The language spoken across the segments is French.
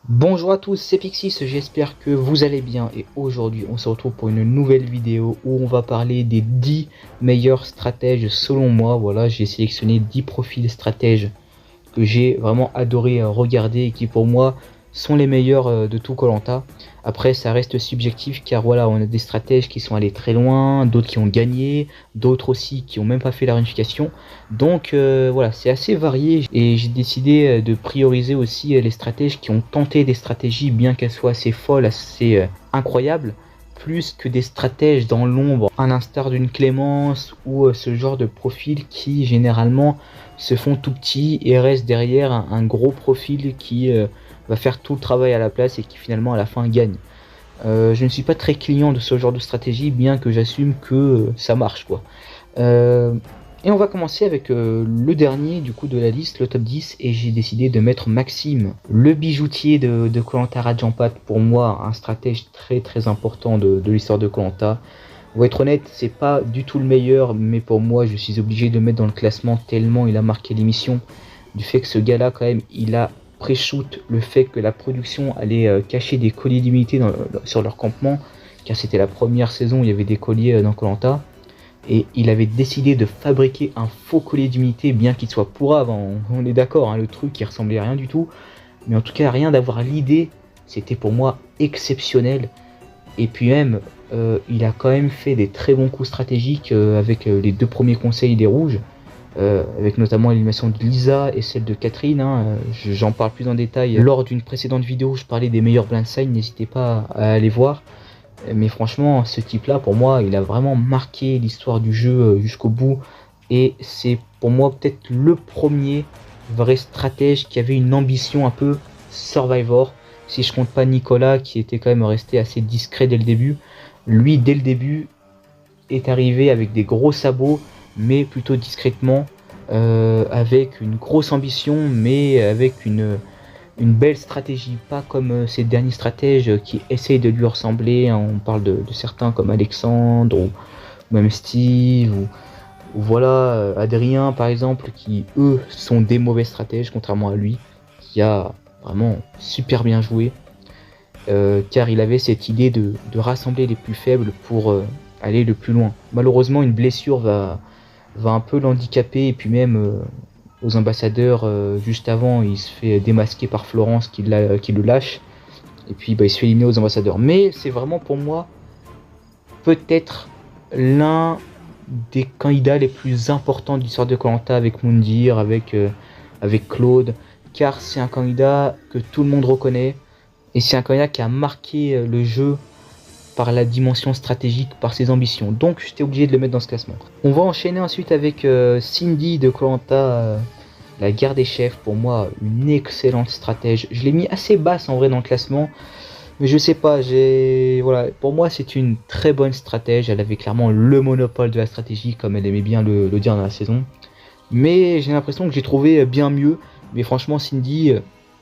Bonjour à tous, c'est Pixis, j'espère que vous allez bien et aujourd'hui on se retrouve pour une nouvelle vidéo où on va parler des 10 meilleurs stratèges selon moi. Voilà, j'ai sélectionné 10 profils stratèges que j'ai vraiment adoré regarder et qui pour moi sont les meilleurs de tout koh. Après ça reste subjectif car voilà, on a des stratèges qui sont allés très loin, d'autres qui ont gagné, d'autres aussi qui ont même pas fait la réunification. Donc voilà, c'est assez varié et j'ai décidé de prioriser aussi les stratèges qui ont tenté des stratégies bien qu'elles soient assez folles, assez incroyables, plus que des stratèges dans l'ombre, à l'instar d'une Clémence ou ce genre de profil qui généralement se font tout petits et restent derrière un gros profil qui va faire tout le travail à la place et qui finalement à la fin gagne. Je ne suis pas très client de ce genre de stratégie, bien que j'assume que ça marche quoi. Et on va commencer avec le dernier du coup de la liste, le top 10, et j'ai décidé de mettre Maxime, le bijoutier de koh Rajampat. Pour moi un stratège très important de l'histoire de koh. Pour être honnête, c'est pas du tout le meilleur, mais pour moi je suis obligé de le mettre dans le classement tellement il a marqué l'émission, du fait que ce gars là quand même il a pré-shoot le fait que la production allait cacher des colliers d'immunité sur leur campement, car c'était la première saison où il y avait des colliers dans koh. Et il avait décidé de fabriquer un faux collier d'immunité, bien qu'il soit pourrave, on est d'accord, hein, le truc qui ressemblait à rien du tout. Mais en tout cas, rien d'avoir l'idée, c'était pour moi exceptionnel. Et puis même, il a quand même fait des très bons coups stratégiques avec les deux premiers conseils des rouges. Avec notamment l'animation de Lisa et celle de Catherine, hein, j'en parle plus en détail. Lors d'une précédente vidéo, je parlais des meilleurs blind signs, n'hésitez pas à aller voir. Mais franchement, ce type-là, pour moi, il a vraiment marqué l'histoire du jeu jusqu'au bout. Et c'est pour moi peut-être le premier vrai stratège qui avait une ambition un peu Survivor. Si je compte pas Nicolas, qui était quand même resté assez discret dès le début. Lui, dès le début, est arrivé avec des gros sabots, mais plutôt discrètement, avec une grosse ambition, mais avec une belle stratégie, pas comme ces derniers stratèges qui essayent de lui ressembler. On parle de certains comme Alexandre ou même Steve ou voilà Adrien par exemple, qui eux sont des mauvais stratèges contrairement à lui, qui a vraiment super bien joué, car il avait cette idée de rassembler les plus faibles pour aller le plus loin. Malheureusement une blessure va un peu l'handicaper, et puis même aux ambassadeurs, juste avant il se fait démasquer par Florence qui le lâche, et puis il se fait éliminer aux ambassadeurs. Mais c'est vraiment pour moi peut-être l'un des candidats les plus importants de l'histoire de koh, avec Moundir, avec Claude, car c'est un candidat que tout le monde reconnaît, et c'est un candidat qui a marqué le jeu par la dimension stratégique, par ses ambitions. Donc j'étais obligé de le mettre dans ce classement. On va enchaîner ensuite avec Cindy de koh, la guerre des chefs. Pour moi une excellente stratège. Je l'ai mis assez basse en vrai dans le classement, mais je sais pas, voilà, pour moi c'est une très bonne stratège. Elle avait clairement le monopole de la stratégie, comme elle aimait bien le dire dans la saison. Mais j'ai l'impression que j'ai trouvé bien mieux. Mais franchement Cindy,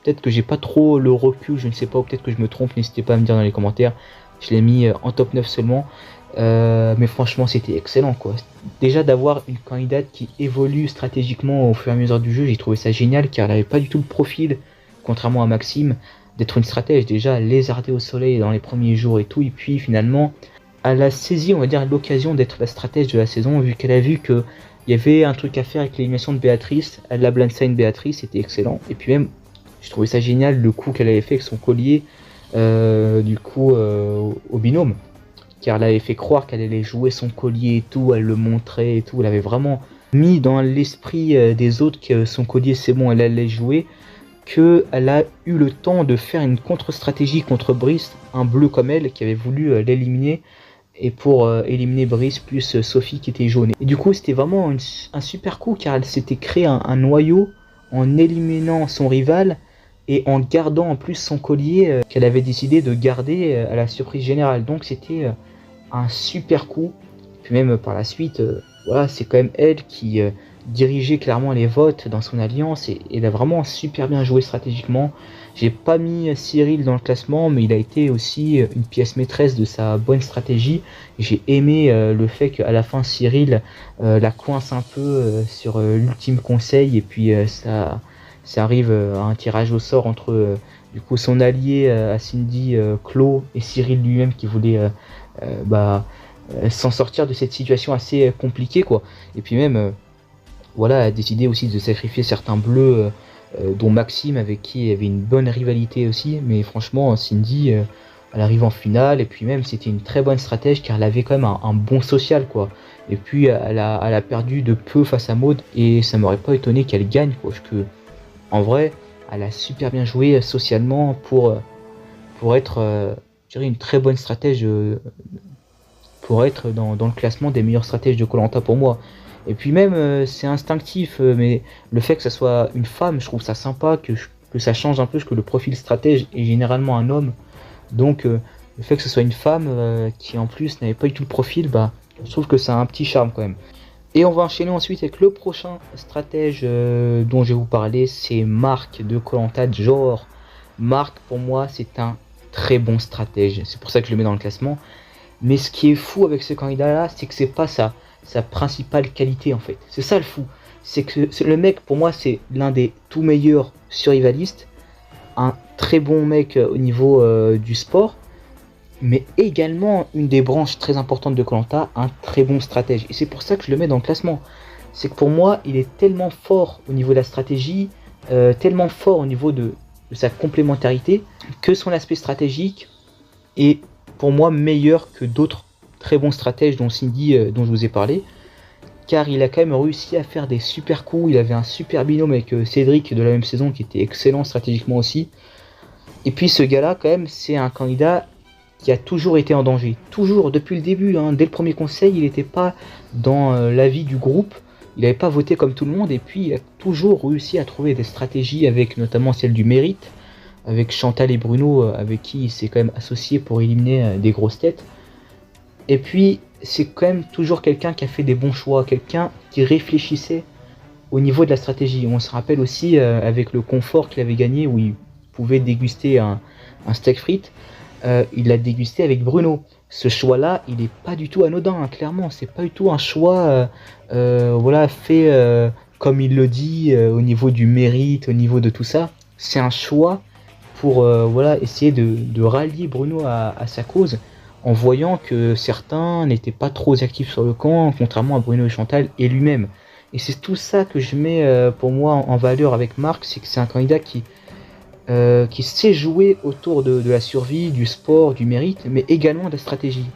peut-être que j'ai pas trop le recul, je ne sais pas, ou peut-être que je me trompe, n'hésitez pas à me dire dans les commentaires. Je l'ai mis en top 9 seulement, mais franchement c'était excellent quoi. Déjà d'avoir une candidate qui évolue stratégiquement au fur et à mesure du jeu, j'ai trouvé ça génial, car elle n'avait pas du tout le profil, contrairement à Maxime, d'être une stratège déjà lézardée au soleil dans les premiers jours et tout, et puis finalement elle a saisi, on va dire, l'occasion d'être la stratège de la saison, vu qu'elle a vu que il y avait un truc à faire avec l'élimination de Béatrice. Elle l'a blindside Béatrice, c'était excellent, et puis même j'ai trouvé ça génial le coup qu'elle avait fait avec son collier, du coup au binôme, car elle avait fait croire qu'elle allait jouer son collier et tout, elle le montrait et tout, elle avait vraiment mis dans l'esprit des autres que son collier c'est bon, elle allait jouer, qu'elle a eu le temps de faire une contre-stratégie contre Brice, un bleu comme elle, qui avait voulu l'éliminer, et pour éliminer Brice plus Sophie qui était jaune. Et du coup c'était vraiment un super coup, car elle s'était créé un noyau en éliminant son rival, et en gardant en plus son collier qu'elle avait décidé de garder à la surprise générale. Donc c'était un super coup. Puis même par la suite, voilà, c'est quand même elle qui dirigeait clairement les votes dans son alliance, et elle a vraiment super bien joué stratégiquement. J'ai pas mis Cyril dans le classement, mais il a été aussi une pièce maîtresse de sa bonne stratégie. J'ai aimé le fait qu'à la fin Cyril la coince un peu sur l'ultime conseil, et puis ça arrive à un tirage au sort entre du coup son allié à Cindy, Claude, et Cyril lui-même qui voulait s'en sortir de cette situation assez compliquée, quoi. Et puis même, voilà, a décidé aussi de sacrifier certains bleus, dont Maxime, avec qui il y avait une bonne rivalité aussi. Mais franchement, Cindy, elle arrive en finale, et puis même c'était une très bonne stratège car elle avait quand même un bon social, quoi. Et puis elle a perdu de peu face à Maud, et ça m'aurait pas étonné qu'elle gagne, quoi, parce que en vrai, elle a super bien joué socialement pour être, je dirais, une très bonne stratège, pour être dans le classement des meilleurs stratèges de koh pour moi. Et puis même, c'est instinctif, mais le fait que ça soit une femme, je trouve ça sympa, que ça change un peu, parce que le profil stratège est généralement un homme. Donc le fait que ce soit une femme, qui en plus n'avait pas du tout le profil, bah, je trouve que ça a un petit charme quand même. Et on va enchaîner ensuite avec le prochain stratège dont je vais vous parler, c'est Marc de koh Johor. Marc, pour moi, c'est un très bon stratège, c'est pour ça que je le mets dans le classement. Mais ce qui est fou avec ce candidat-là, c'est que c'est pas sa principale qualité, en fait. C'est ça le fou. C'est que le mec, pour moi, c'est l'un des tout meilleurs survivalistes. Un très bon mec au niveau du sport. Mais également une des branches très importantes de koh, un très bon stratège. Et c'est pour ça que je le mets dans le classement. C'est que pour moi, il est tellement fort au niveau de la stratégie, tellement fort au niveau de sa complémentarité, que son aspect stratégique est pour moi meilleur que d'autres très bons stratèges dont Cindy, dont je vous ai parlé, car il a quand même réussi à faire des super coups. Il avait un super binôme avec Cédric de la même saison qui était excellent stratégiquement aussi. Et puis ce gars là quand même, c'est un candidat qui a toujours été en danger, toujours depuis le début, hein. Dès le premier conseil il n'était pas dans l'avis du groupe, il n'avait pas voté comme tout le monde, et puis il a toujours réussi à trouver des stratégies, avec notamment celle du mérite, avec Chantal et Bruno, avec qui il s'est quand même associé pour éliminer des grosses têtes. Et puis c'est quand même toujours quelqu'un qui a fait des bons choix, quelqu'un qui réfléchissait au niveau de la stratégie. On se rappelle aussi avec le confort qu'il avait gagné, où il pouvait déguster un steak frites, il l'a dégusté avec Bruno. Ce choix-là, il n'est pas du tout anodin, hein, clairement. C'est pas du tout un choix voilà, fait comme il le dit, au niveau du mérite, au niveau de tout ça. C'est un choix pour voilà, essayer de rallier Bruno à sa cause, en voyant que certains n'étaient pas trop actifs sur le camp, contrairement à Bruno et Chantal et lui-même. Et c'est tout ça que je mets pour moi en valeur avec Marc, c'est que c'est un candidat qui sait jouer autour de la survie, du sport, du mérite, mais également de la stratégie.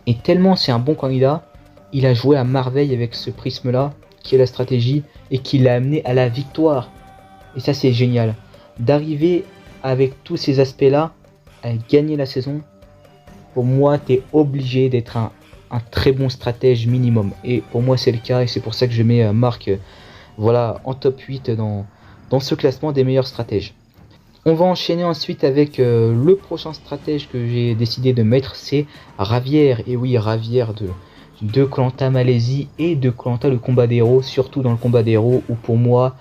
Et tellement c'est un bon candidat, il a joué à merveille avec ce prisme-là, qui est la stratégie, et qui l'a amené à la victoire. Et ça c'est génial. D'arriver avec tous ces aspects-là, à gagner la saison, pour moi t'es obligé d'être un très bon stratège minimum. Et pour moi c'est le cas, et c'est pour ça que je mets Marc voilà, en top 8 dans ce classement des meilleurs stratèges. On va enchaîner ensuite avec le prochain stratège que j'ai décidé de mettre, c'est Ravière. Et oui, Ravière de koh Malaisie et de koh le combat des héros, surtout dans le combat des héros, où pour moi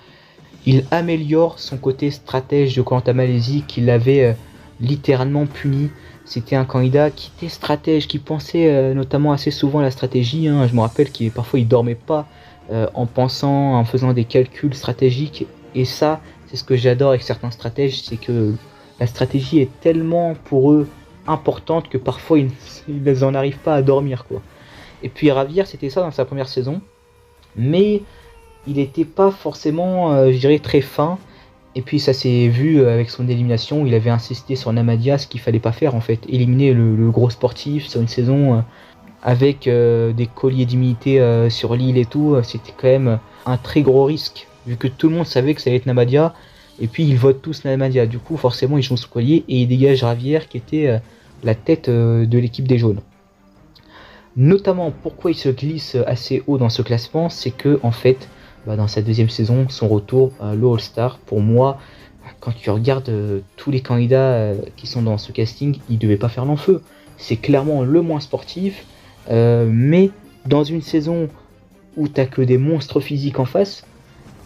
il améliore son côté stratège de koh Malaisie, qu'il avait littéralement puni. C'était un candidat qui était stratège, qui pensait notamment assez souvent à la stratégie, hein. Je me rappelle qu'il parfois il dormait pas en pensant, en faisant des calculs stratégiques. Et ça, c'est ce que j'adore avec certains stratèges, c'est que la stratégie est tellement pour eux importante que parfois ils n'en arrivent pas à dormir, quoi. Et puis Ravière, c'était ça dans sa première saison, mais il n'était pas forcément, je dirais, très fin. Et puis ça s'est vu avec son élimination, il avait insisté sur Namadia, ce qu'il fallait pas faire en fait, éliminer le gros sportif sur une saison avec des colliers d'immunité sur l'île et tout, c'était quand même un très gros risque, vu que tout le monde savait que ça allait être Namadia, et puis ils votent tous Namadia, du coup forcément ils jouent sous collier, et ils dégagent Ravière qui était la tête de l'équipe des jaunes. Notamment pourquoi il se glisse assez haut dans ce classement, c'est que en fait, dans sa deuxième saison, son retour à l'All-Star, pour moi, quand tu regardes tous les candidats qui sont dans ce casting, il devait pas faire l'enfeu. C'est clairement le moins sportif, mais dans une saison où t'as que des monstres physiques en face,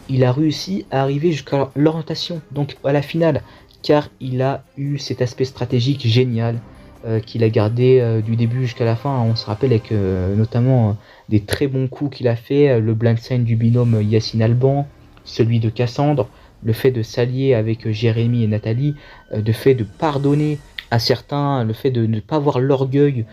il a réussi à arriver jusqu'à l'orientation, donc à la finale, car il a eu cet aspect stratégique génial qu'il a gardé du début jusqu'à la fin. On se rappelle avec notamment des très bons coups qu'il a fait, le blindside du binôme Yacine Alban, celui de Cassandre, le fait de s'allier avec Jérémy et Nathalie, le fait de pardonner à certains, le fait de ne pas avoir l'orgueil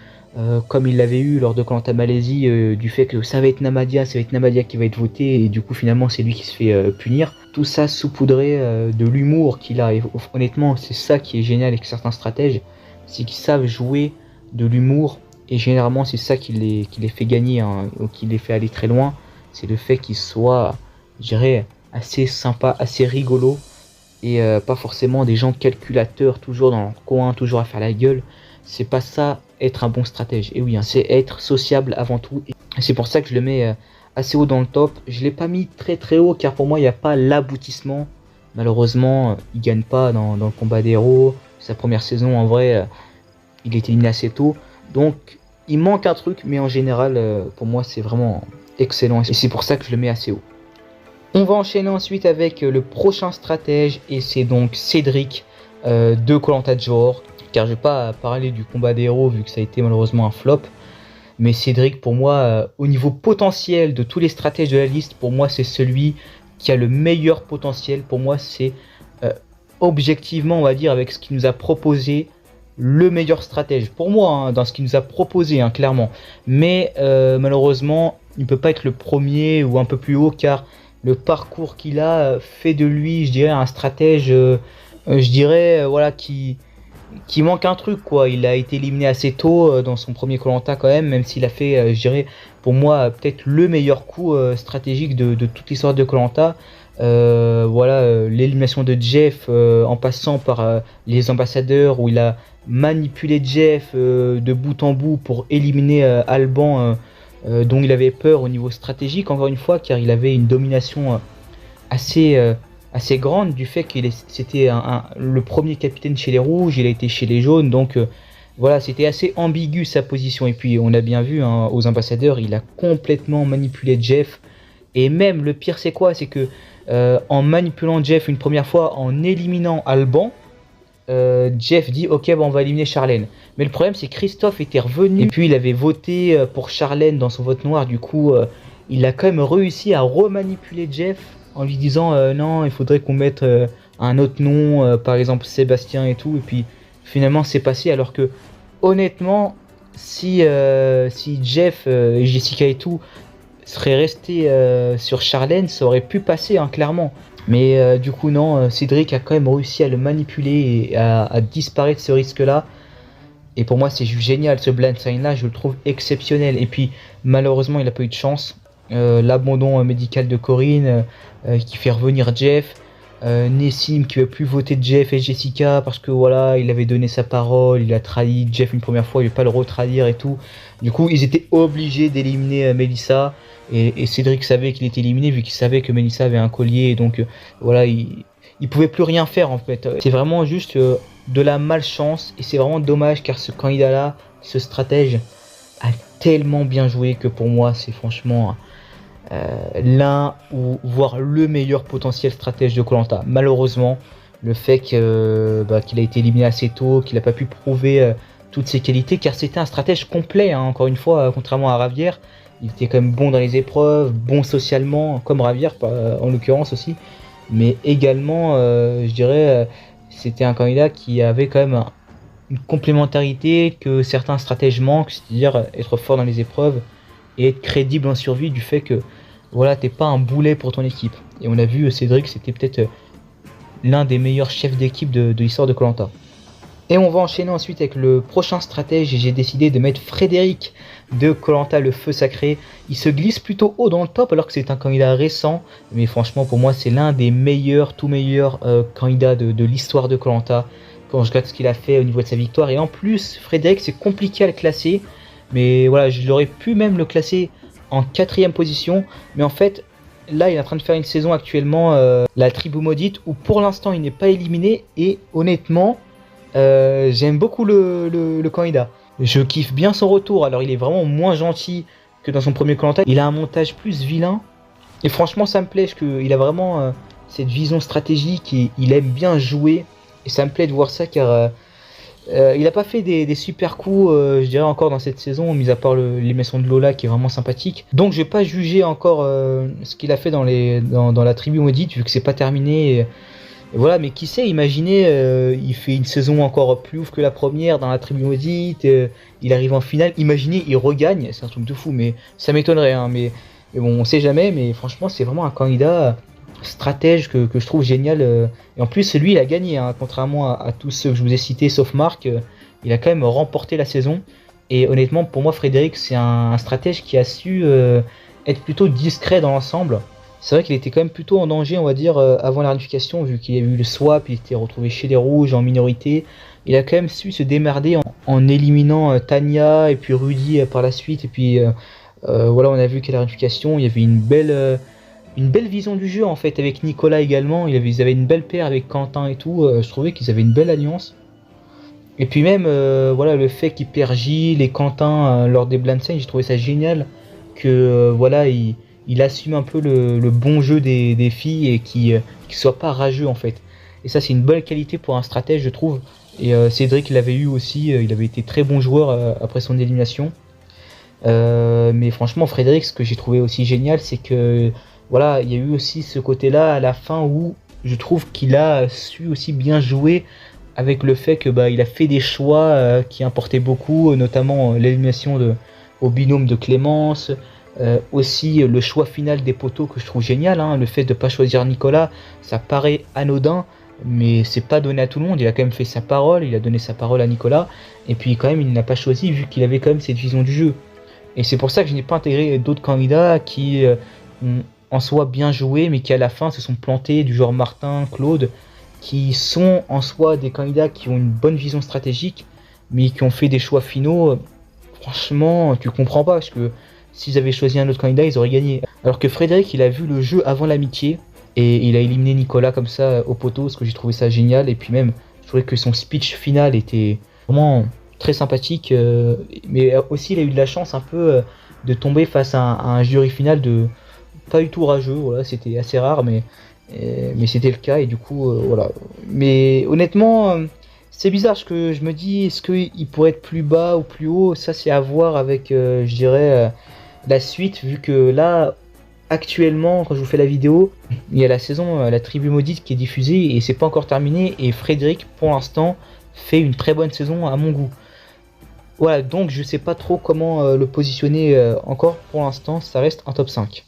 comme il l'avait eu lors de Koh-Lanta Malaisie, du fait que ça va être Namadia qui va être voté et du coup finalement c'est lui qui se fait punir. Tout ça saupoudré de l'humour qu'il a, et honnêtement c'est ça qui est génial avec certains stratèges, c'est qu'ils savent jouer de l'humour, et généralement c'est ça qui les fait gagner, hein, ou qui les fait aller très loin, c'est le fait qu'ils soient, je dirais, assez sympa, assez rigolo, et pas forcément des gens calculateurs, toujours dans leur coin, toujours à faire la gueule. C'est pas ça être un bon stratège. Et oui, hein, c'est être sociable avant tout. Et c'est pour ça que je le mets assez haut dans le top. Je l'ai pas mis très très haut car pour moi il n'y a pas l'aboutissement. Malheureusement, il gagne pas dans le combat des héros. Sa première saison, en vrai, il était éliminé assez tôt. Donc il manque un truc, mais en général, pour moi c'est vraiment excellent. Et c'est pour ça que je le mets assez haut. On va enchaîner ensuite avec le prochain stratège, et c'est donc Cédric de Koh-Lanta Johor. Car je vais pas parler du combat des héros vu que ça a été malheureusement un flop. Mais Cédric, pour moi, au niveau potentiel de tous les stratèges de la liste, pour moi c'est celui qui a le meilleur potentiel. Pour moi c'est objectivement, on va dire, avec ce qu'il nous a proposé, le meilleur stratège. Pour moi, hein, dans ce qu'il nous a proposé, hein, clairement. Mais malheureusement, il ne peut pas être le premier ou un peu plus haut, car le parcours qu'il a fait de lui, je dirais, un stratège, je dirais, voilà, qui manque un truc, quoi. Il a été éliminé assez tôt dans son premier Koh-Lanta quand même s'il a fait, je dirais, pour moi, peut-être le meilleur coup stratégique de toute l'histoire de Koh-Lanta. Voilà, l'élimination de Jeff en passant par les ambassadeurs, où il a manipulé Jeff de bout en bout pour éliminer Alban, dont il avait peur au niveau stratégique, encore une fois, car il avait une domination assez grande, du fait qu'il c'était le premier capitaine chez les rouges, il a été chez les jaunes, donc voilà, c'était assez ambigu sa position. Et puis on a bien vu, hein, aux ambassadeurs, il a complètement manipulé Jeff. Et même le pire c'est quoi, c'est que en manipulant Jeff une première fois, en éliminant Alban, Jeff dit ok, bon, on va éliminer Charlène. Mais le problème c'est que Christophe était revenu, et puis il avait voté pour Charlène dans son vote noir. Du coup il a quand même réussi à remanipuler Jeff en lui disant non, il faudrait qu'on mette un autre nom, par exemple Sébastien et tout. Et puis finalement c'est passé, alors que honnêtement si Jeff et Jessica et tout seraient restés sur Charlène, ça aurait pu passer, hein, clairement. Mais du coup non, Cédric a quand même réussi à le manipuler et à disparaître ce risque là. Et pour moi c'est juste génial, ce blind sign là, je le trouve exceptionnel. Et puis malheureusement il a pas eu de chance. L'abandon médical de Corinne qui fait revenir Jeff, Nessim qui veut plus voter Jeff et Jessica parce que voilà, il avait donné sa parole, il a trahi Jeff une première fois, il veut pas le retrahir et tout. Du coup ils étaient obligés d'éliminer Melissa, et Cédric savait qu'il était éliminé vu qu'il savait que Melissa avait un collier, et donc voilà, il pouvait plus rien faire en fait. C'est vraiment juste de la malchance, et c'est vraiment dommage car ce candidat là, ce stratège, a tellement bien joué que pour moi c'est franchement l'un ou voire le meilleur potentiel stratège de Koh-Lanta. Malheureusement, le fait qu'il a été éliminé assez tôt, qu'il n'a pas pu prouver toutes ses qualités, car c'était un stratège complet, hein, encore une fois, contrairement à Ravière. Il était quand même bon dans les épreuves, bon socialement, comme Ravière en l'occurrence aussi, mais également, je dirais, c'était un candidat qui avait quand même une complémentarité que certains stratèges manquent, c'est-à-dire être fort dans les épreuves et être crédible en survie, du fait que voilà, t'es pas un boulet pour ton équipe. Et on a vu Cédric, c'était peut-être l'un des meilleurs chefs d'équipe de l'histoire de Koh-Lanta. Et on va enchaîner ensuite avec le prochain stratège, et j'ai décidé de mettre Frédéric de Koh-Lanta le feu sacré. Il se glisse plutôt haut dans le top alors que c'est un candidat récent, mais franchement pour moi c'est l'un des meilleurs, tout meilleurs candidats de l'histoire de Koh-Lanta, quand je regarde ce qu'il a fait au niveau de sa victoire. Et en plus Frédéric, c'est compliqué à le classer, mais voilà, je l'aurais pu même le classer en 4ème position, mais en fait là il est en train de faire une saison actuellement, la tribu maudite, où pour l'instant il n'est pas éliminé, et honnêtement j'aime beaucoup le candidat. Je kiffe bien son retour. Alors il est vraiment moins gentil que dans son premier Koh-Lanta, il a un montage plus vilain, et franchement ça me plaît, parce qu'il a vraiment cette vision stratégique, et il aime bien jouer, et ça me plaît de voir ça, car Il a pas fait des super coups, je dirais encore dans cette saison, mis à part l'élimination de Lola qui est vraiment sympathique. Donc je vais pas juger encore ce qu'il a fait dans la tribu maudite vu que c'est pas terminé. Et voilà, mais qui sait, imaginez, il fait une saison encore plus ouf que la première dans la tribu maudite, il arrive en finale, imaginez, il regagne, c'est un truc de fou, mais ça m'étonnerait, hein, mais bon, on sait jamais, mais franchement, c'est vraiment un candidat stratège que je trouve génial. Et en plus, lui, il a gagné, hein, contrairement à tous ceux que je vous ai cités, sauf Marc, il a quand même remporté la saison. Et honnêtement, pour moi, Frédéric, c'est un stratège qui a su être plutôt discret dans l'ensemble. C'est vrai qu'il était quand même plutôt en danger, on va dire, avant la réunification, vu qu'il y a eu le swap, il était retrouvé chez les rouges en minorité. Il a quand même su se démerder en éliminant Tanya et puis Rudy par la suite. Et puis voilà, on a vu qu'à la réunification, il y avait une belle vision du jeu en fait, avec Nicolas également. Ils avaient une belle paire avec Quentin et tout. Je trouvais qu'ils avaient une belle alliance. Et puis même, voilà, le fait qu'il perd Gilles et Quentin lors des Blind Sign, j'ai trouvé ça génial que voilà, il assume un peu le bon jeu des filles et qu'il soit pas rageux en fait. Et ça, c'est une bonne qualité pour un stratège, je trouve. Et Cédric l'avait eu aussi, il avait été très bon joueur après son élimination. Mais franchement, Frédéric, ce que j'ai trouvé aussi génial, c'est que voilà, il y a eu aussi ce côté-là à la fin où je trouve qu'il a su aussi bien jouer avec le fait que il a fait des choix qui importaient beaucoup, notamment l'élimination au binôme de Clémence, aussi le choix final des poteaux que je trouve génial, hein, le fait de ne pas choisir Nicolas, ça paraît anodin, mais c'est pas donné à tout le monde. Il a quand même fait sa parole, il a donné sa parole à Nicolas, et puis quand même il n'a pas choisi vu qu'il avait quand même cette vision du jeu. Et c'est pour ça que je n'ai pas intégré d'autres candidats qui ont en soi bien joué, mais qui à la fin se sont plantés, du genre Martin, Claude, qui sont en soi des candidats qui ont une bonne vision stratégique, mais qui ont fait des choix finaux. Franchement, tu comprends pas, parce que s'ils avaient choisi un autre candidat, ils auraient gagné. Alors que Frédéric, il a vu le jeu avant l'amitié, et il a éliminé Nicolas comme ça au poteau, parce que j'ai trouvé ça génial. Et puis même, je trouvais que son speech final était vraiment très sympathique, mais aussi il a eu de la chance un peu de tomber face à un jury final pas du tout rageux. Voilà, c'était assez rare, mais c'était le cas, et du coup voilà. Mais honnêtement, c'est bizarre, parce que je me dis, est-ce qu'il pourrait être plus bas ou plus haut? Ça, c'est à voir avec, je dirais, la suite, vu que là, actuellement, quand je vous fais la vidéo, il y a la saison La Tribu Maudite qui est diffusée, et c'est pas encore terminé, et Frédéric, pour l'instant, fait une très bonne saison à mon goût. Voilà, donc je sais pas trop comment le positionner encore. Pour l'instant, ça reste un top 5.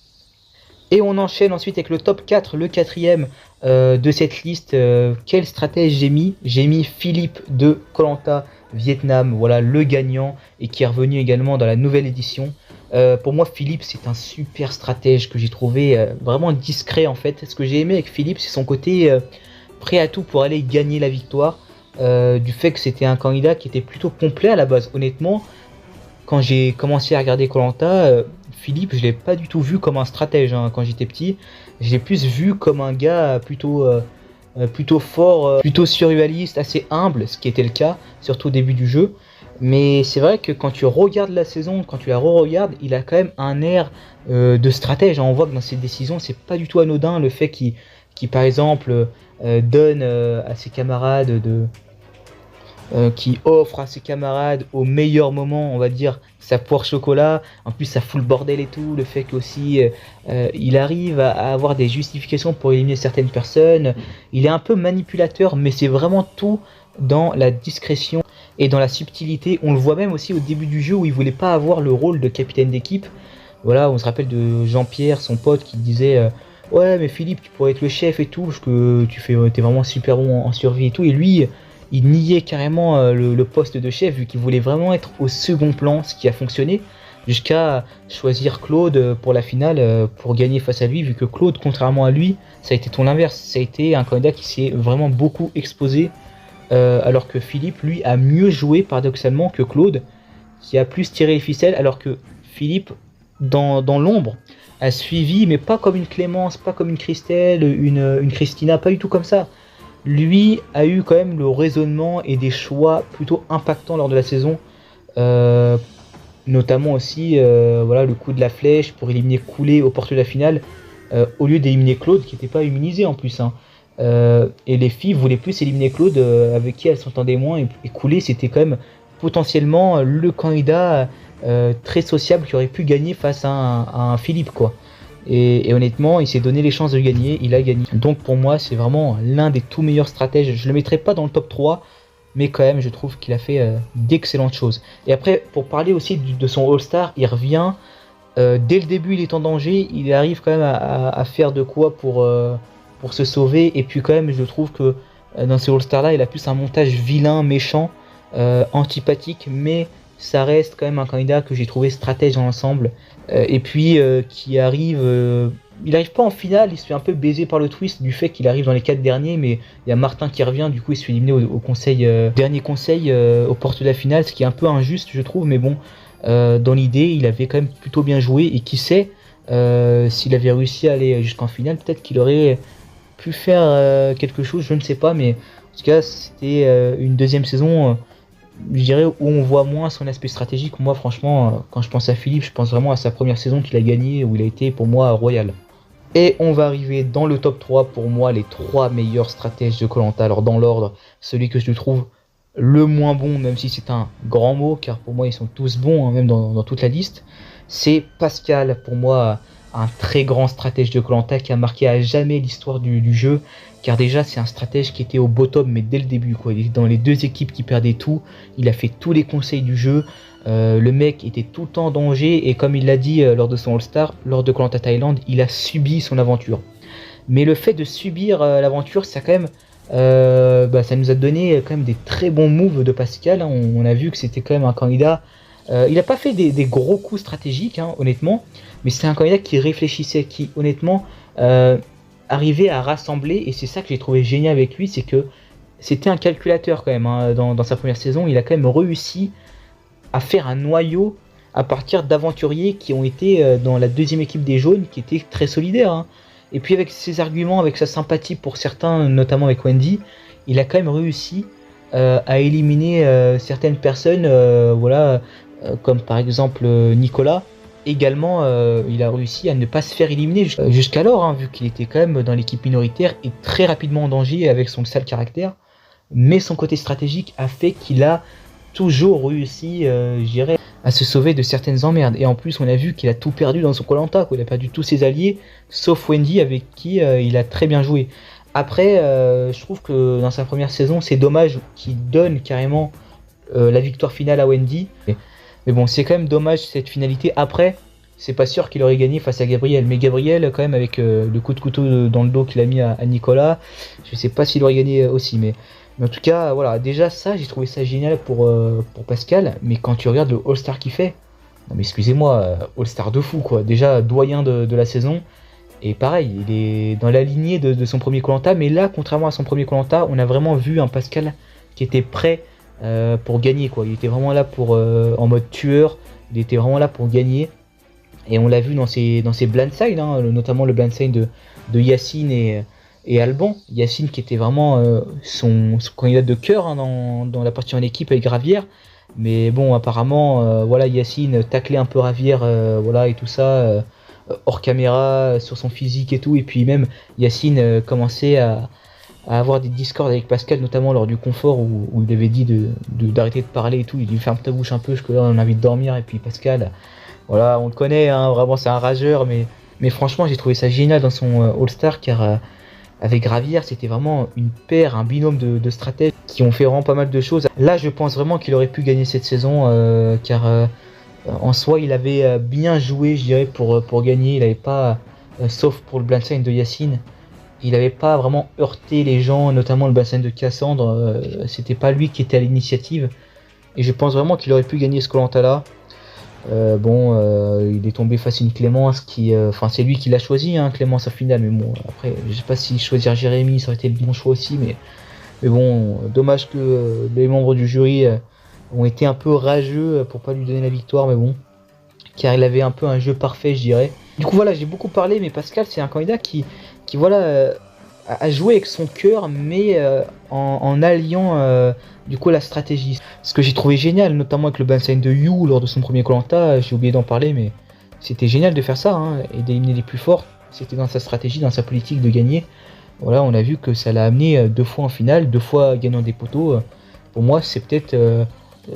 Et on enchaîne ensuite avec le top 4, le quatrième de cette liste. Quel stratège j'ai mis? J'ai mis Philippe de Koh-Lanta Vietnam, voilà, le gagnant, et qui est revenu également dans la nouvelle édition. Pour moi, Philippe, c'est un super stratège que j'ai trouvé vraiment discret en fait. Ce que j'ai aimé avec Philippe, c'est son côté prêt à tout pour aller gagner la victoire. Du fait que c'était un candidat qui était plutôt complet à la base. Honnêtement, quand j'ai commencé à regarder Koh-Lanta, Philippe, je l'ai pas du tout vu comme un stratège, hein, quand j'étais petit. Je l'ai plus vu comme un gars plutôt fort, plutôt survivaliste, assez humble, ce qui était le cas, surtout au début du jeu. Mais c'est vrai que quand tu regardes la saison, quand tu la re-regardes, il a quand même un air de stratège. On voit que dans ses décisions, c'est pas du tout anodin le fait qu'il par exemple donne à ses camarades qui offre à ses camarades au meilleur moment, on va dire, sa poire chocolat. En plus, ça fout le bordel et tout. Le fait qu'aussi il arrive à avoir des justifications pour éliminer certaines personnes. Il est un peu manipulateur, mais c'est vraiment tout dans la discrétion et dans la subtilité. On le voit même aussi au début du jeu où il voulait pas avoir le rôle de capitaine d'équipe. Voilà, on se rappelle de Jean-Pierre, son pote, qui disait ouais, mais Philippe, tu pourrais être le chef et tout, parce que t'es vraiment super bon en survie et tout. Et lui, il niait carrément le poste de chef, vu qu'il voulait vraiment être au second plan, ce qui a fonctionné, jusqu'à choisir Claude pour la finale, pour gagner face à lui, vu que Claude, contrairement à lui, ça a été tout l'inverse. Ça a été un candidat qui s'est vraiment beaucoup exposé, alors que Philippe, lui, a mieux joué paradoxalement que Claude, qui a plus tiré les ficelles, alors que Philippe, dans l'ombre, a suivi, mais pas comme une Clémence, pas comme une Christelle, une Christina, pas du tout comme ça. Lui a eu quand même le raisonnement et des choix plutôt impactants lors de la saison, notamment aussi voilà, le coup de la flèche pour éliminer Coulé aux portes de la finale, au lieu d'éliminer Claude qui n'était pas immunisé en plus, hein. et les filles voulaient plus éliminer Claude, avec qui elles s'entendaient moins, et Cooley c'était quand même potentiellement le candidat très sociable qui aurait pu gagner face à un Philippe, quoi. Et honnêtement, il s'est donné les chances de gagner, il a gagné. Donc pour moi, c'est vraiment l'un des tout meilleurs stratèges. Je le mettrai pas dans le top 3, mais quand même, je trouve qu'il a fait d'excellentes choses. Et après, pour parler aussi de son All-Star, il revient. Dès le début, il est en danger. Il arrive quand même à faire de quoi pour se sauver. Et puis quand même, je trouve que dans ce All-Star là, il a plus un montage vilain, méchant, antipathique, mais ça reste quand même un candidat que j'ai trouvé stratège dans l'ensemble. Et puis qui arrive, il arrive pas en finale, il se fait un peu baiser par le twist du fait qu'il arrive dans les 4 derniers, mais il y a Martin qui revient, du coup il se fait éliminer au conseil, dernier conseil, aux portes de la finale, ce qui est un peu injuste je trouve, mais bon, dans l'idée il avait quand même plutôt bien joué, et qui sait, s'il avait réussi à aller jusqu'en finale, peut-être qu'il aurait pu faire quelque chose, je ne sais pas, mais en tout cas c'était une deuxième saison, je dirais, où on voit moins son aspect stratégique. Moi franchement, quand je pense à Philippe, je pense vraiment à sa première saison qu'il a gagnée, où il a été pour moi royal. Et on va arriver dans le top 3, pour moi les 3 meilleurs stratèges de Koh-Lanta. Alors dans l'ordre, celui que je trouve le moins bon, même si c'est un grand mot, car pour moi ils sont tous bons, hein, même dans toute la liste, c'est Pascal. Pour moi, un très grand stratège de Koh-Lanta qui a marqué à jamais l'histoire du jeu, car déjà c'est un stratège qui était au bottom, mais dès le début, quoi. Il était dans les 2 équipes qui perdaient tout, il a fait tous les conseils du jeu, le mec était tout le temps en danger, et comme il l'a dit lors de son All-Star, lors de Koh-Lanta Thaïlande, il a subi son aventure. Mais le fait de subir l'aventure, ça quand même, ça nous a donné quand même des très bons moves de Pascal, hein. On a vu que c'était quand même un candidat, il n'a pas fait des gros coups stratégiques, hein, honnêtement, mais c'est un candidat qui réfléchissait, qui honnêtement arrivait à rassembler, et c'est ça que j'ai trouvé génial avec lui, c'est que c'était un calculateur quand même, hein, dans sa première saison. Il a quand même réussi à faire un noyau à partir d'aventuriers qui ont été dans la deuxième équipe des jaunes, qui était très solidaire, hein. Et puis avec ses arguments, avec sa sympathie pour certains, notamment avec Wendy, il a quand même réussi à éliminer certaines personnes, voilà, comme par exemple Nicolas. Également, il a réussi à ne pas se faire éliminer jusqu'alors, hein, vu qu'il était quand même dans l'équipe minoritaire et très rapidement en danger avec son sale caractère. Mais son côté stratégique a fait qu'il a toujours réussi, je dirais, à se sauver de certaines emmerdes. Et en plus, on a vu qu'il a tout perdu dans son Koh-Lanta, quoi. Il a perdu tous ses alliés, sauf Wendy, avec qui il a très bien joué. Après, je trouve que dans sa première saison, c'est dommage qu'il donne carrément la victoire finale à Wendy. Mais bon, c'est quand même dommage cette finalité. Après, c'est pas sûr qu'il aurait gagné face à Gabriel. Mais Gabriel, quand même, avec le coup de couteau dans le dos qu'il a mis à Nicolas, je sais pas s'il aurait gagné aussi. Mais en tout cas, voilà, déjà ça, j'ai trouvé ça génial pour Pascal. Mais quand tu regardes le All-Star qu'il fait, non mais excusez-moi, All-Star de fou, quoi. Déjà doyen de la saison. Et pareil, il est dans la lignée de son premier Koh-Lanta. Mais là, contrairement à son premier Koh-Lanta, on a vraiment vu un Pascal qui était prêt pour gagner, quoi. Il était vraiment là pour en mode tueur, il était vraiment là pour gagner, et on l'a vu dans ses blindside, hein, notamment le blindside de Yacine et Alban. Yacine qui était vraiment son candidat de cœur, hein, dans la partie en équipe avec Gravière, mais bon, apparemment voilà, Yacine taclait un peu Gravière, voilà, et tout ça hors caméra, sur son physique et tout, et puis même Yacine commençait à avoir des discords avec Pascal, notamment lors du confort, où il avait dit d'arrêter de parler et tout. Il dit ferme ta bouche un peu, parce que là on a envie de dormir. Et puis Pascal, voilà, on le connaît, hein, vraiment c'est un rageur, mais franchement j'ai trouvé ça génial dans son All-Star, car avec Gravière c'était vraiment une paire, un binôme de stratèges qui ont fait vraiment pas mal de choses. Là je pense vraiment qu'il aurait pu gagner cette saison, car en soi il avait bien joué, je dirais, pour gagner. Il n'avait pas, sauf pour le blindside de Yacine, il n'avait pas vraiment heurté les gens, notamment le bassin de Cassandre. C'était pas lui qui était à l'initiative, et je pense vraiment qu'il aurait pu gagner ce Koh-Lanta là. Il est tombé face à une Clémence qui, c'est lui qui l'a choisi, hein, Clémence, à finale. Mais bon, après, je sais pas si choisir Jérémy ça aurait été le bon choix aussi, mais bon, dommage que les membres du jury ont été un peu rageux pour pas lui donner la victoire, mais bon, car il avait un peu un jeu parfait, je dirais. Du coup voilà, j'ai beaucoup parlé, mais Pascal c'est un candidat qui voilà, a joué avec son cœur, mais en alliant du coup la stratégie. Ce que j'ai trouvé génial, notamment avec le blindside de You lors de son premier Koh-Lanta, j'ai oublié d'en parler, mais c'était génial de faire ça, hein, et d'éliminer les plus forts. C'était dans sa stratégie, dans sa politique de gagner. Voilà, on a vu que ça l'a amené 2 fois en finale, 2 fois gagnant des poteaux. Pour moi, c'est peut-être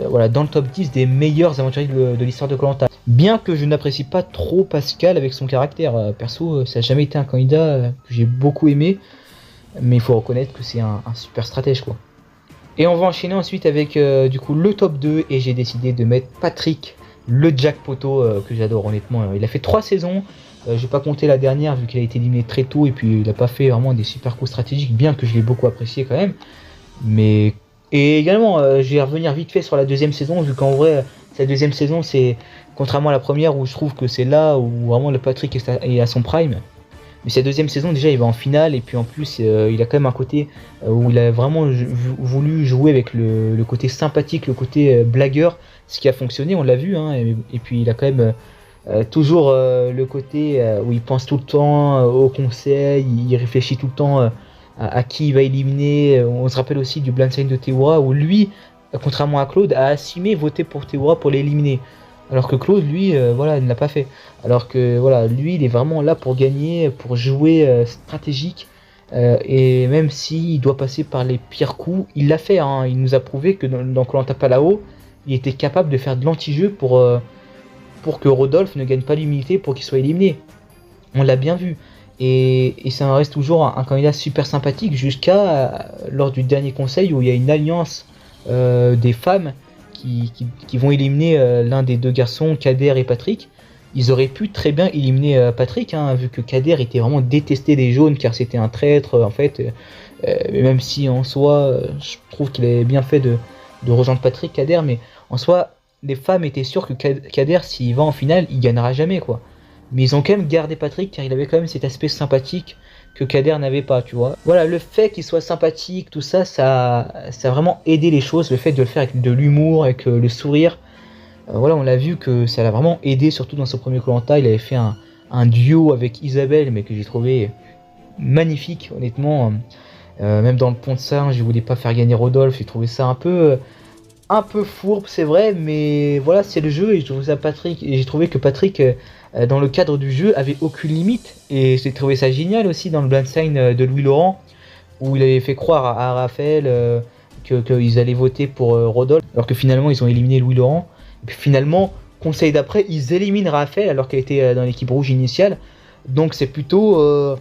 voilà, dans le top 10 des meilleurs aventuriers de l'histoire de koh. Bien que je n'apprécie pas trop Pascal avec son caractère. Perso, ça n'a jamais été un candidat que j'ai beaucoup aimé. Mais il faut reconnaître que c'est un super stratège, quoi. Et on va enchaîner ensuite avec du coup le top 2. Et j'ai décidé de mettre Patrick, le Jack Poto, que j'adore honnêtement. Il a fait 3 saisons. Je vais pas compter la dernière vu qu'il a été éliminé très tôt. Et puis il n'a pas fait vraiment des super coups stratégiques. Bien que je l'ai beaucoup apprécié quand même. Mais... Et également, je vais revenir vite fait sur la deuxième saison. Vu qu'en vrai, cette deuxième saison, c'est... Contrairement à la première où je trouve que c'est là où vraiment le Patrick est à son prime. Mais cette deuxième saison, déjà, il va en finale. Et puis en plus, il a quand même un côté où il a vraiment voulu jouer avec le côté sympathique, le côté blagueur. Ce qui a fonctionné, on l'a vu. Hein, et puis il a quand même toujours le côté où il pense tout le temps au conseil. Il réfléchit tout le temps à qui il va éliminer. On se rappelle aussi du blind sign de Théoura où lui, contrairement à Claude, a assumé voter pour Théoura pour l'éliminer. Alors que Claude, lui, voilà, il ne l'a pas fait. Alors que voilà, lui, il est vraiment là pour gagner, pour jouer stratégique. Et même s'il doit passer par les pires coups, il l'a fait. Hein. Il nous a prouvé que dans Koh Lanta Palao, il était capable de faire de l'anti-jeu pour que Rodolphe ne gagne pas l'immunité pour qu'il soit éliminé. On l'a bien vu. Et ça reste toujours un candidat super sympathique jusqu'à lors du dernier conseil où il y a une alliance des femmes qui vont éliminer l'un des 2 garçons, Kader et Patrick. Ils auraient pu très bien éliminer Patrick, hein, vu que Kader était vraiment détesté des jaunes car c'était un traître en fait. Même si en soi, je trouve qu'il avait bien fait de rejoindre Patrick, Kader, mais en soi, les femmes étaient sûres que Kader, s'il va en finale, il gagnera jamais, quoi. Mais ils ont quand même gardé Patrick car il avait quand même cet aspect sympathique que Kader n'avait pas, tu vois. Voilà, le fait qu'il soit sympathique, tout ça, ça a vraiment aidé les choses. Le fait de le faire avec de l'humour, avec le sourire. Voilà, on l'a vu que ça l'a vraiment aidé, surtout dans son premier Koh Lanta. Il avait fait un duo avec Isabelle, mais que j'ai trouvé magnifique, honnêtement. Même dans le pont de singe, je voulais pas faire gagner Rodolphe. J'ai trouvé ça un peu fourbe, c'est vrai, mais voilà, c'est le jeu. Et j'ai trouvé que Patrick, dans le cadre du jeu, avait aucune limite. Et j'ai trouvé ça génial aussi dans le blind sign de Louis Laurent, où il avait fait croire à Raphaël qu'ils allaient voter pour Rodolphe, alors que finalement ils ont éliminé Louis Laurent. Et puis finalement, conseil d'après, ils éliminent Raphaël alors qu'elle était dans l'équipe rouge initiale. Donc c'est plutôt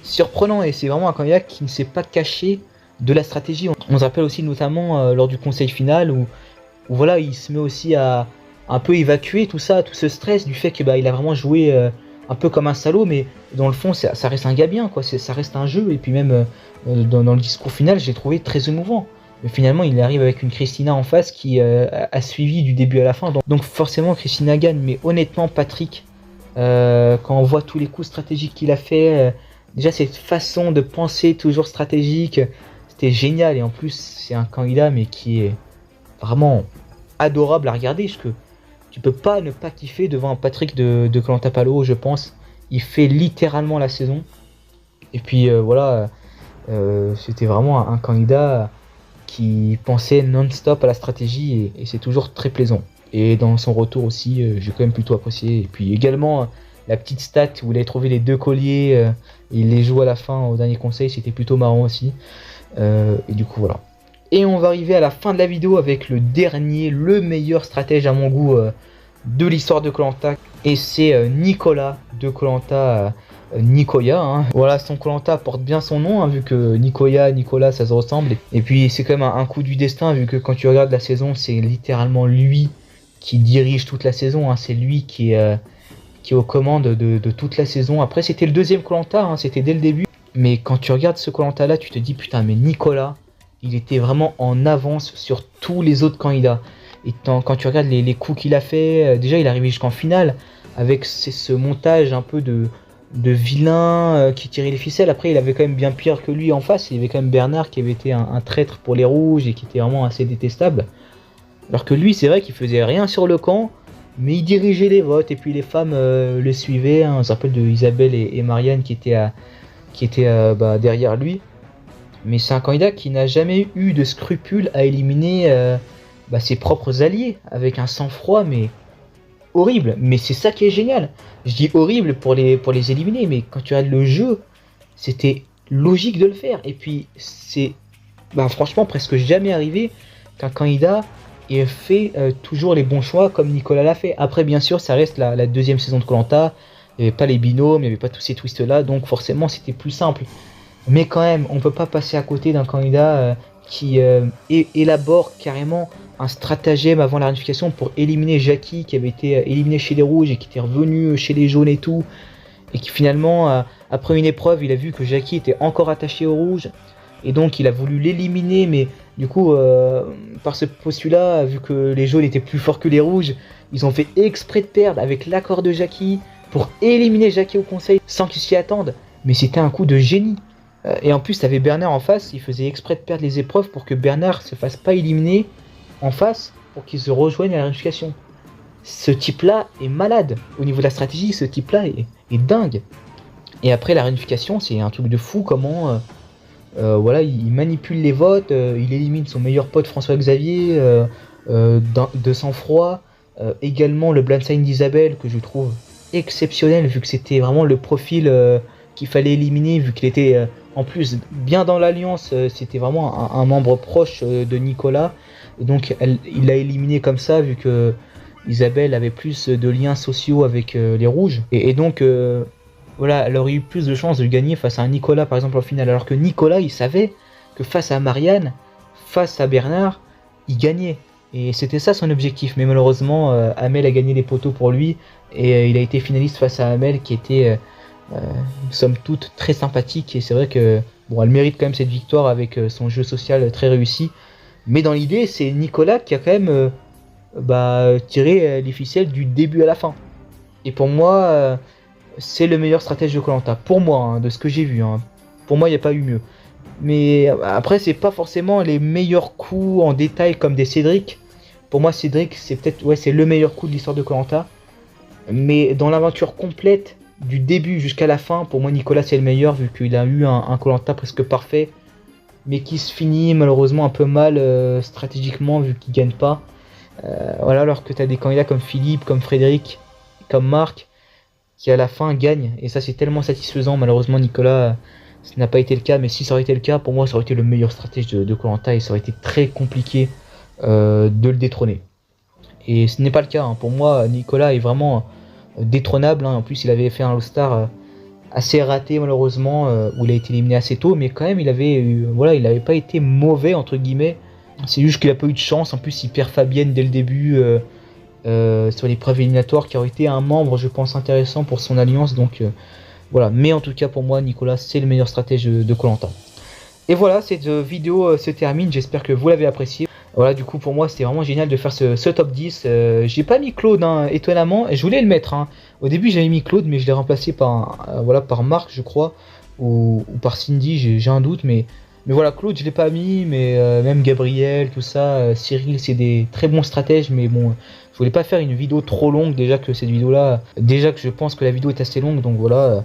surprenant et c'est vraiment un candidat qui ne s'est pas caché de la stratégie. On se rappelle aussi notamment lors du conseil final où voilà, il se met aussi à un peu évacuer tout ça, tout ce stress du fait que il a vraiment joué un peu comme un salaud, mais dans le fond ça reste un gars bien, quoi. Ça reste un jeu. Et puis même dans le discours final, j'ai trouvé très émouvant. Mais finalement, il arrive avec une Christina en face qui a suivi du début à la fin. Donc forcément, Christina gagne. Mais honnêtement, Patrick, quand on voit tous les coups stratégiques qu'il a fait, déjà cette façon de penser toujours stratégique, c'était génial. Et en plus, c'est un candidat mais qui est vraiment adorable à regarder. Parce que tu peux pas ne pas kiffer devant un Patrick de Koh Lanta Palao, je pense. Il fait littéralement la saison. Et puis voilà, c'était vraiment un candidat qui pensait non-stop à la stratégie et c'est toujours très plaisant. Et dans son retour aussi, j'ai quand même plutôt apprécié. Et puis également, la petite stat où il avait trouvé les 2 colliers et il les joue à la fin au dernier conseil, c'était plutôt marrant aussi. Et du coup, voilà. Et on va arriver à la fin de la vidéo avec le dernier, le meilleur stratège à mon goût de l'histoire de Koh Lanta. Et c'est Nicolas de Koh Lanta. Nicoya, hein. Voilà, son Koh Lanta porte bien son nom, hein, vu que Nicolas, ça se ressemble. Et puis c'est quand même un coup du destin, vu que quand tu regardes la saison, c'est littéralement lui qui dirige toute la saison. Hein. C'est lui qui est aux commandes de toute la saison. Après, c'était le deuxième Koh Lanta, hein, c'était dès le début. Mais quand tu regardes ce Koh Lanta là, tu te dis putain, mais Nicolas, il était vraiment en avance sur tous les autres candidats. Et quand tu regardes les coups qu'il a fait, déjà il est arrivé jusqu'en finale avec ce montage un peu de vilain qui tirait les ficelles. Après, il avait quand même bien pire que lui en face. Il y avait quand même Bernard qui avait été un traître pour les rouges et qui était vraiment assez détestable. Alors que lui, c'est vrai qu'il faisait rien sur le camp, mais il dirigeait les votes et puis les femmes le suivaient. Hein. On se rappelle de Isabelle et Marianne qui étaient derrière lui. Mais c'est un candidat qui n'a jamais eu de scrupules à éliminer ses propres alliés avec un sang-froid, mais horrible. Mais c'est ça qui est génial. Je dis horrible pour les éliminer, mais quand tu regardes le jeu, c'était logique de le faire. Et puis c'est franchement presque jamais arrivé qu'un candidat ait fait toujours les bons choix comme Nicolas l'a fait. Après bien sûr ça reste la deuxième saison de Koh-Lanta, il n'y avait pas les binômes, il n'y avait pas tous ces twists là, donc forcément c'était plus simple. Mais quand même, on peut pas passer à côté d'un candidat qui élabore carrément un stratagème avant la réunification pour éliminer Jackie, qui avait été éliminé chez les rouges et qui était revenu chez les jaunes et tout, et qui finalement, après une épreuve, il a vu que Jackie était encore attaché aux rouges, et donc il a voulu l'éliminer, mais du coup, par ce postulat, vu que les jaunes étaient plus forts que les rouges, ils ont fait exprès de perdre avec l'accord de Jackie pour éliminer Jackie au conseil sans qu'ils s'y attendent. Mais c'était un coup de génie. Et en plus, t'avais Bernard en face, il faisait exprès de perdre les épreuves pour que Bernard se fasse pas éliminer en face pour qu'ils se rejoignent à la réunification. Ce type-là est malade. Au niveau de la stratégie, ce type-là est dingue. Et après la réunification, c'est un truc de fou comment voilà, il manipule les votes, il élimine son meilleur pote François-Xavier de sang-froid. Également le blindside d'Isabelle que je trouve exceptionnel vu que c'était vraiment le profil qu'il fallait éliminer vu qu'il était en plus bien dans l'alliance, c'était vraiment un membre proche de Nicolas, et donc il l'a éliminé comme ça vu que Isabelle avait plus de liens sociaux avec les rouges, et donc voilà, elle aurait eu plus de chances de gagner face à un Nicolas par exemple en finale, alors que Nicolas il savait que face à Marianne, face à Bernard, il gagnait. Et c'était ça son objectif, mais malheureusement Amel a gagné les poteaux pour lui, et il a été finaliste face à Amel qui était somme toute très sympathique, et c'est vrai que bon, elle mérite quand même cette victoire avec son jeu social très réussi, mais dans l'idée c'est Nicolas qui a quand même tiré les ficelles du début à la fin, et pour moi c'est le meilleur stratège de Koh-Lanta, pour moi, hein, de ce que j'ai vu, hein. Pour moi il n'y a pas eu mieux, mais après c'est pas forcément les meilleurs coups en détail comme des Cédric. Pour moi Cédric c'est peut-être c'est le meilleur coup de l'histoire de Koh-Lanta, mais dans l'aventure complète du début jusqu'à la fin, pour moi Nicolas c'est le meilleur vu qu'il a eu un Koh-Lanta presque parfait, mais qui se finit malheureusement un peu mal stratégiquement vu qu'il gagne pas. Voilà, alors que tu as des candidats comme Philippe, comme Frédéric, comme Marc qui à la fin gagnent, et ça c'est tellement satisfaisant. Malheureusement Nicolas ça n'a pas été le cas, mais si ça aurait été le cas, pour moi ça aurait été le meilleur stratège de Koh-Lanta et ça aurait été très compliqué de le détrôner. Et ce n'est pas le cas, hein. Pour moi Nicolas est vraiment détrônable, hein. En plus il avait fait un All-Star assez raté malheureusement, où il a été éliminé assez tôt, mais quand même il avait pas été mauvais entre guillemets. C'est juste qu'il a pas eu de chance. En plus il perd Fabienne dès le début sur l'épreuve éliminatoire, qui aurait été un membre je pense intéressant pour son alliance, donc voilà. Mais en tout cas pour moi Nicolas c'est le meilleur stratège de Koh-Lanta. Et voilà, cette vidéo se termine, j'espère que vous l'avez apprécié. Voilà, du coup pour moi c'était vraiment génial de faire ce top 10. J'ai pas mis Claude, hein, étonnamment, et je voulais le mettre, hein. Au début j'avais mis Claude, mais je l'ai remplacé par par Marc je crois, ou par Cindy, j'ai un doute, mais voilà, Claude je l'ai pas mis, mais même Gabriel, tout ça, Cyril, c'est des très bons stratèges, mais bon, je voulais pas faire une vidéo trop longue, déjà que cette vidéo là, déjà que je pense que la vidéo est assez longue, donc voilà.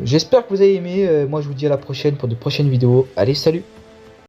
J'espère que vous avez aimé. Moi je vous dis à la prochaine pour de prochaines vidéos. Allez, salut!